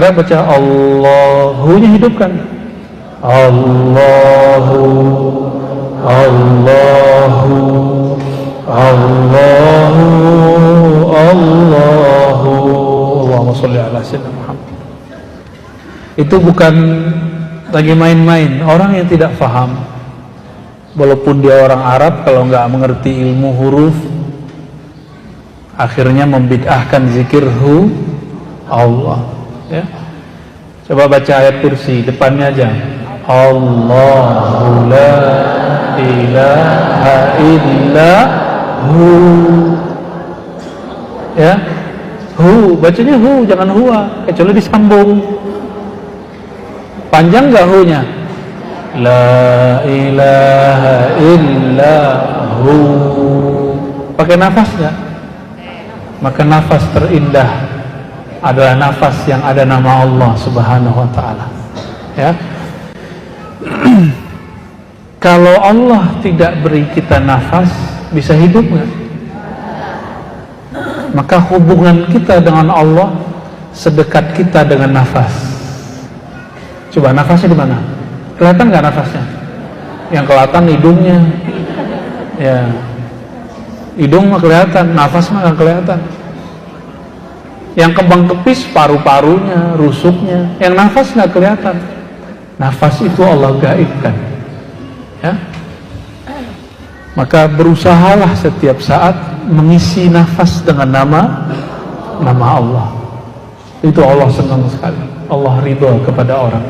Cara baca Allahu-nya hidupkan. Allahu, Allahu, Allahu, Allahu. Allahumma sholli ala sayyidina Muhammad. Itu bukan lagi main-main. Orang yang tidak paham, walaupun dia orang Arab, kalau nggak mengerti ilmu huruf, akhirnya membid'ahkan zikirhu Allah. Ya. Coba baca ayat kursi depannya aja. Allahu la ilaha illa hu. Ya, hu, bacanya hu, jangan huwa, kecuali disambung. Panjang gak hu-nya? La ilaha illa hu. Pakai nafas gak? Maka nafas terindah adalah nafas yang ada nama Allah Subhanahu wa ta'ala. Ya. Kalau Allah tidak beri kita nafas, bisa hidup gak? Maka hubungan kita dengan Allah sedekat kita dengan nafas. Coba nafasnya di mana? Kelihatan nggak nafasnya? Yang kelihatan hidungnya, ya. Hidung mah kelihatan, nafas mah nggak kelihatan. Yang kembang kepis paru-parunya, rusuknya. Yang nafas nggak kelihatan. Nafas itu Allah gaibkan, ya. Maka berusahalah setiap saat mengisi nafas dengan nama Allah. Itu Allah senang sekali. Allah ridho kepada orang.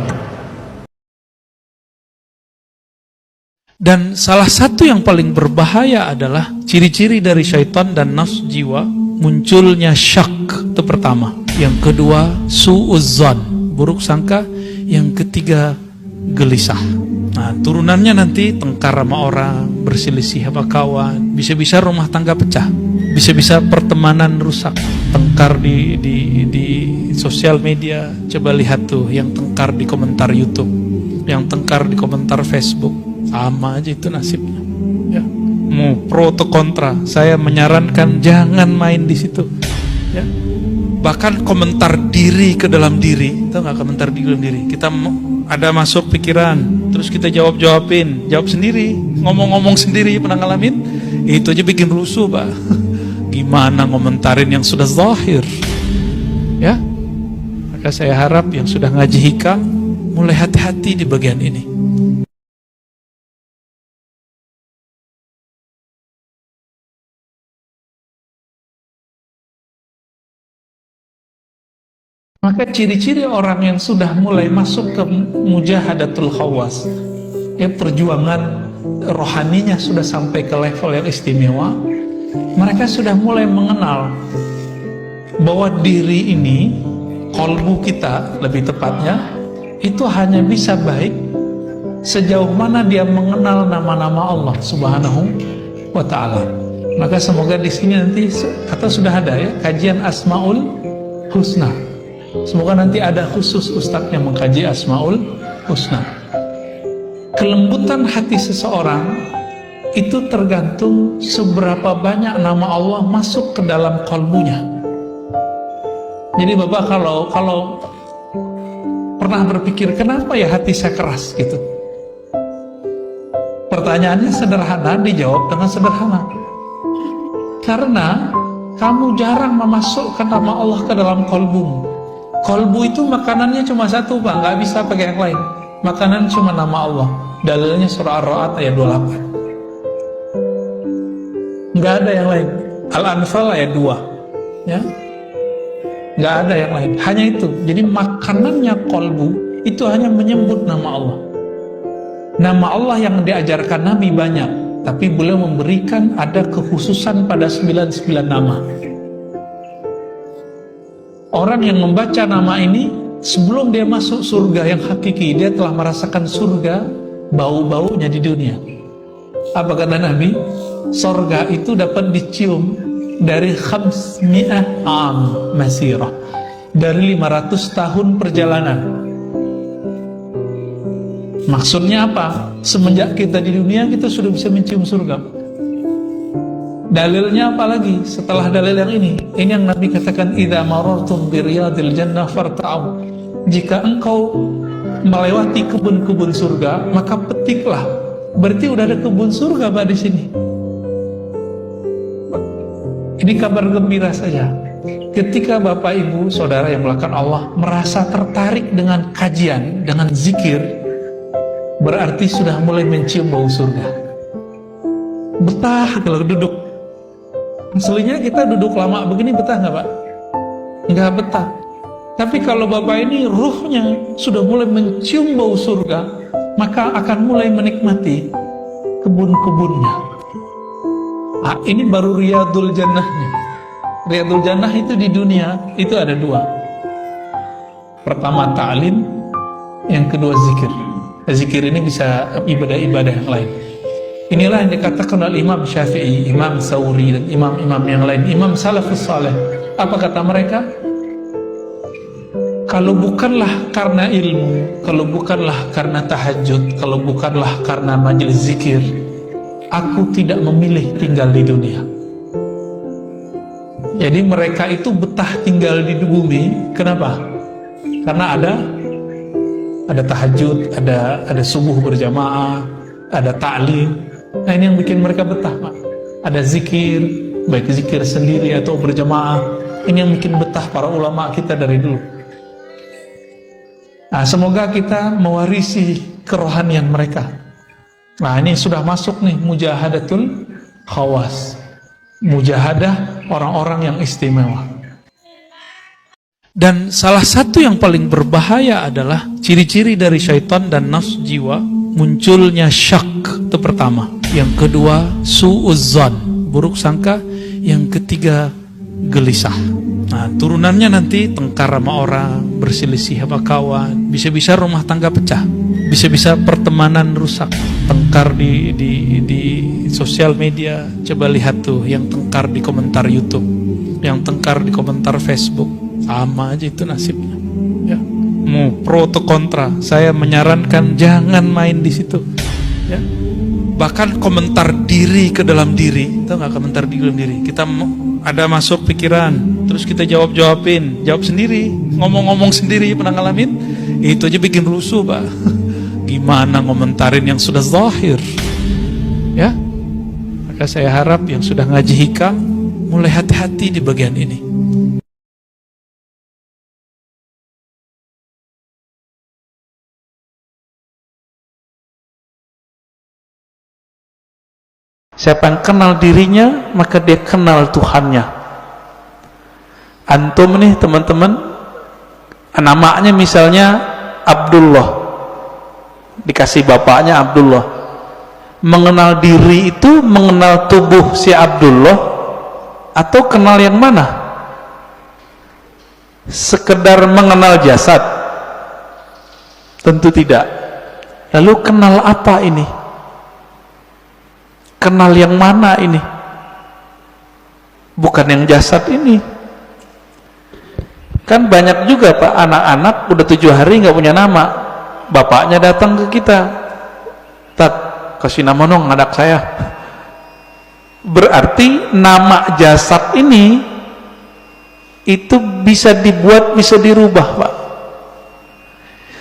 Dan salah satu yang paling berbahaya adalah ciri-ciri dari syaitan dan nafsu jiwa, munculnya syak, itu pertama. Yang kedua, su'uzzan, buruk sangka. Yang ketiga, gelisah. Nah, turunannya nanti tengkar sama orang, berselisih sama kawan, bisa-bisa rumah tangga pecah, bisa-bisa pertemanan rusak. Tengkar di sosial media, coba lihat tuh yang tengkar di komentar YouTube, yang tengkar di komentar Facebook, sama aja itu nasibnya. Ya. Mau pro atau kontra, saya menyarankan jangan main di situ. Ya. Bahkan komentar diri ke dalam diri, tahu nggak komentar di dalam diri? Kita ada masuk pikiran, terus kita jawab sendiri, ngomong-ngomong sendiri, pernah ngalamin? Itu aja bikin rusuh, Pak. Gimana ngomentarin yang sudah zahir? Ya, maka saya harap yang sudah ngaji hikam mulai hati-hati di bagian ini. Maka ciri-ciri orang yang sudah mulai masuk ke mujahadatul khawas, ya, perjuangan rohaninya sudah sampai ke level yang istimewa. Mereka sudah mulai mengenal bahwa diri ini, kolbu kita lebih tepatnya, itu hanya bisa baik sejauh mana dia mengenal nama-nama Allah Subhanahu wa ta'ala. Maka semoga di sini nanti, atau sudah ada ya, kajian Asmaul Husna. Semoga nanti ada khusus ustadz yang mengkaji Asmaul Husna. Kelembutan hati seseorang itu tergantung seberapa banyak nama Allah masuk ke dalam kalbunya. Jadi Bapak kalau pernah berpikir kenapa ya hati saya keras gitu, pertanyaannya sederhana, dijawab dengan sederhana. Karena kamu jarang memasukkan nama Allah ke dalam kalbumu. Kalbu itu makanannya cuma satu, Pak, nggak bisa pakai yang lain. Makanan cuma nama Allah. Dalilnya surah Ar-Ra'd ayat 28. Nggak ada yang lain. Al-Anfal ayat 2, ya, nggak ada yang lain, hanya itu. Jadi makanannya kalbu itu hanya menyebut nama Allah. Nama Allah yang diajarkan Nabi banyak, tapi beliau memberikan ada kekhususan pada 99 nama. Orang yang membaca nama ini sebelum dia masuk surga yang hakiki, dia telah merasakan surga bau-baunya di dunia. Apa kata Nabi? Surga itu dapat dicium dari 500 am masirah, dari 500 tahun perjalanan. Maksudnya apa? Semenjak kita di dunia, kita sudah bisa mencium surga. Dalilnya apa lagi setelah dalil yang ini? Ini yang Nabi katakan, idza marartum bi riyadil jannah farta'u. jika engkau melewati kebun-kebun surga, maka petiklah. Berarti udah ada kebun surga Pak di sini. Ini kabar gembira saja. Ketika Bapak Ibu Saudara yang melakukan Allah merasa tertarik dengan kajian, dengan zikir, berarti sudah mulai mencium bau surga. Betah kalau duduk. Aslinya kita duduk lama begini betah nggak Pak? Nggak betah. Tapi kalau Bapak ini ruhnya sudah mulai mencium bau surga, maka akan mulai menikmati kebun-kebunnya. Ini baru Riyadul Jannahnya. Riyadul Jannah itu di dunia itu ada dua. Pertama ta'lim, yang kedua zikir. Zikir ini bisa ibadah-ibadah yang lain. Inilah yang dikatakan oleh Imam Syafi'i, Imam Thawri, dan imam-imam yang lain, Imam Salafus Saleh. Apa kata mereka? Kalau bukanlah karena ilmu, kalau bukanlah karena tahajud, kalau bukanlah karena majelis zikir, aku tidak memilih tinggal di dunia. Jadi mereka itu betah tinggal di bumi. Kenapa? Karena ada tahajud, ada subuh berjamaah, ada ta'lim. Nah ini yang bikin mereka betah Pak. Ada zikir, baik zikir sendiri atau berjamaah. Ini yang bikin betah para ulama kita dari dulu. Nah, semoga kita mewarisi kerohanian mereka. Nah ini sudah masuk nih mujahadatul khawas, mujahadah orang-orang yang istimewa. Dan salah satu yang paling berbahaya adalah ciri-ciri dari syaitan dan nafsu jiwa, munculnya syak, itu pertama. Yang kedua su'uzzan, buruk sangka. Yang ketiga gelisah. Nah turunannya nanti tengkar sama orang, berselisih sama kawan, bisa-bisa rumah tangga pecah, bisa-bisa pertemanan rusak. Tengkar di sosial media, coba lihat tuh yang tengkar di komentar YouTube, yang tengkar di komentar Facebook, sama aja itu nasibnya. Ya, mau pro atau kontra, saya menyarankan jangan main di situ. Ya, bahkan komentar diri ke dalam diri, tahu nggak komentar di dalam diri? Kita ada masuk pikiran, terus kita jawab sendiri, ngomong-ngomong sendiri, pernah ngalamin? Itu aja bikin rusuh Pak. Gimana ngomentarin yang sudah zahir? Ya, maka saya harap yang sudah ngaji hikam mulai hati-hati di bagian ini. Siapa yang kenal dirinya, maka dia kenal Tuhannya. Antum nih teman-teman, namanya misalnya Abdullah, dikasih bapaknya Abdullah. Mengenal diri itu mengenal tubuh si Abdullah atau kenal yang mana? Sekedar mengenal jasad? Tentu tidak. Lalu kenal apa ini? Kenal yang mana ini? Bukan yang jasad ini. Kan banyak juga Pak, anak-anak udah 7 hari nggak punya nama. Bapaknya datang ke kita, Tat, kasih nama dong anak saya. Berarti nama jasad ini itu bisa dibuat, bisa dirubah Pak.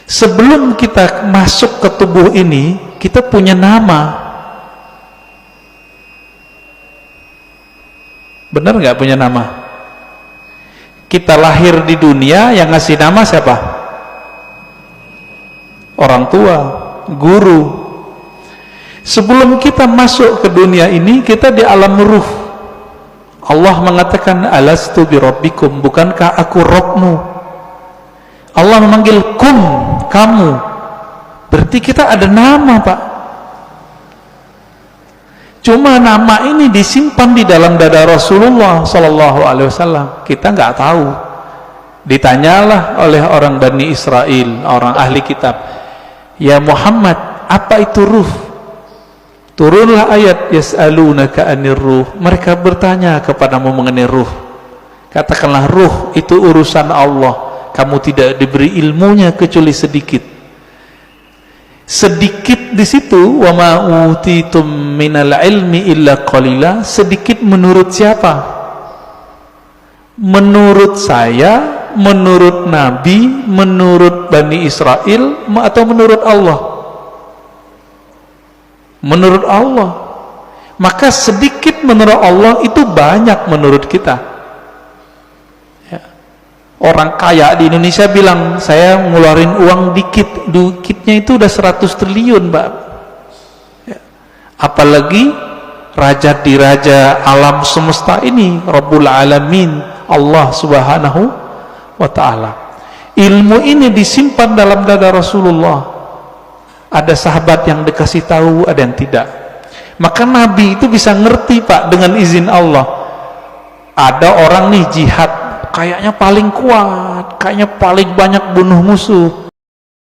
Sebelum kita masuk ke tubuh ini, kita punya nama. Benar nggak punya nama? Kita lahir di dunia, yang ngasih nama siapa? Orang tua, guru. Sebelum kita masuk ke dunia ini, kita di alam ruh. Allah mengatakan, alastu birabbikum, bukankah aku Rabbmu? Allah memanggil kum, kamu. Berarti kita ada nama Pak. Cuma nama ini disimpan di dalam dada Rasulullah Sallallahu Alaihi Wasallam. Kita nggak tahu. Ditanyalah oleh orang Bani Israel, orang ahli kitab, ya Muhammad, apa itu ruh? Turunlah ayat yas'alunaka anir ruh. Mereka bertanya kepadamu mengenai ruh. Katakanlah ruh itu urusan Allah. Kamu tidak diberi ilmunya kecuali sedikit. Sedikit di situ, wa ma utitum minal ilmi illa qalila. Sedikit menurut siapa? Menurut saya menurut Nabi, menurut Bani Israel, atau menurut Allah? Menurut Allah. Maka sedikit menurut Allah itu banyak menurut kita. Ya. Orang kaya di Indonesia bilang, saya ngeluarin uang dikitnya itu udah 100 triliun, Mbak. Ya. Apalagi raja di raja alam semesta ini, Rabbul Alamin, Allah Subhanahu wa ta'ala. Ilmu ini disimpan dalam dada Rasulullah. Ada sahabat yang dikasih tahu, ada yang tidak. Maka Nabi itu bisa ngerti, Pak, dengan izin Allah. Ada orang nih jihad, kayaknya paling kuat, kayaknya paling banyak bunuh musuh.